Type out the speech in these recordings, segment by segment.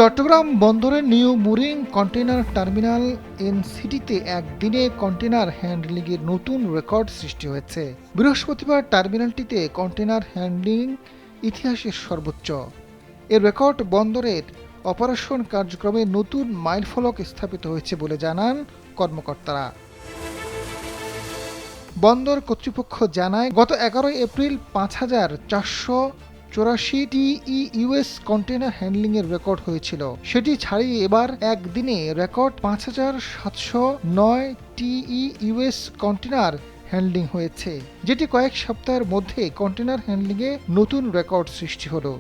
চট্টগ্রাম বন্দরের new mooring container terminal এনসিটিতে একদিনে container হ্যান্ডলিংয়ের নতুন রেকর্ড সৃষ্টি হয়েছে। বৃহস্পতিবার টার্মিনালটিতে কন্টেইনার হ্যান্ডলিং ইতিহাসের সর্বোচ্চ। এর রেকর্ড বন্দরের অপারেশন কার্যক্রমে নতুন মাইলফলক স্থাপিত হয়েছে বলে জানান কর্মকর্তারা। বন্দর কর্তৃপক্ষ জানায়, গত 11 এপ্রিল ৫,৪৮৪ টিইউএস কন্টেইনার হ্যান্ডলিংয়ের রেকর্ড হয়েছিল। সেটি ছাড়িয়ে এবার একদিনে রেকর্ড ৫,৭০৯ টিইউএস কন্টেইনার হ্যান্ডলিং হয়েছে, যেটি কয়েক সপ্তাহের মধ্যে কন্টেইনার হ্যান্ডলিংয়ে নতুন রেকর্ড সৃষ্টি হলো।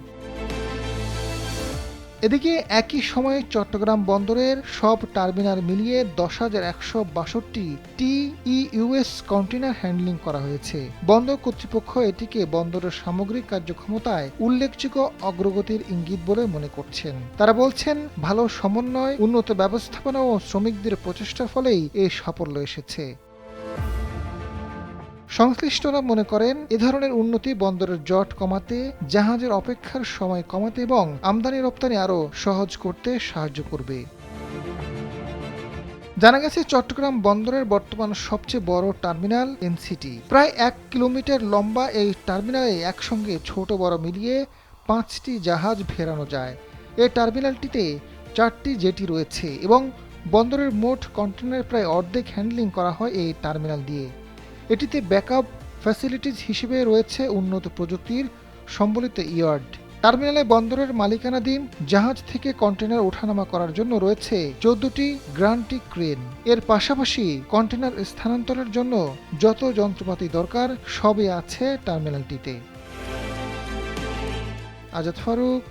এদিকে একই সময়ে চট্টগ্রাম বন্দরের সব টার্মিনাল মিলিয়ে ১০,১৬২ টিইউএস কন্টেইনার হ্যান্ডলিং করা হয়েছে। বন্দর কর্তৃপক্ষ এটিকে বন্দরের সামগ্রিক কার্যক্ষমতায় উল্লেখযোগ্য অগ্রগতির ইঙ্গিত বলে মনে করছেন। তারা বলছেন, ভালো সমন্বয়, উন্নত ব্যবস্থাপনা ও শ্রমিকদের প্রচেষ্টার ফলেই এই সাফল্য এসেছে। সংশ্লিষ্টরা মনে করেন, এ ধরনের উন্নতি বন্দরের জট কমাতে, জাহাজের অপেক্ষার সময় কমাতে এবং আমদানি রপ্তানি আরও সহজ করতে সাহায্য করবে। জানা গেছে, চট্টগ্রাম বন্দরের বর্তমান সবচেয়ে বড় টার্মিনাল এনসিটি। প্রায় ১ কিলোমিটার লম্বা এই টার্মিনালে একসঙ্গে ছোট বড় মিলিয়ে ৫টি জাহাজ ফেরানো যায়। এই টার্মিনালটিতে ৪টি জেটি রয়েছে এবং বন্দরের মোট কন্টেইনার প্রায় অর্ধেক হ্যান্ডলিং করা হয় এই টার্মিনাল দিয়ে। এটিতে ব্যাকআপ ফ্যাসিলিটিজ হিসেবে রয়েছে উন্নত প্রযুক্তির সম্বলিত ইয়ার্ড। টার্মিনালে বন্দরের মালিকানাধীন জাহাজ থেকে কন্টেইনার ওঠানামা করার জন্য রয়েছে ১৪টি গ্রান্টি ক্রেন। এর পাশাপাশি কন্টেইনার স্থানান্তরের জন্য যত যন্ত্রপাতি দরকার সবই আছে টার্মিনালটিতে। আজাদ ফারুক,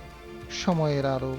সময়ের আলো।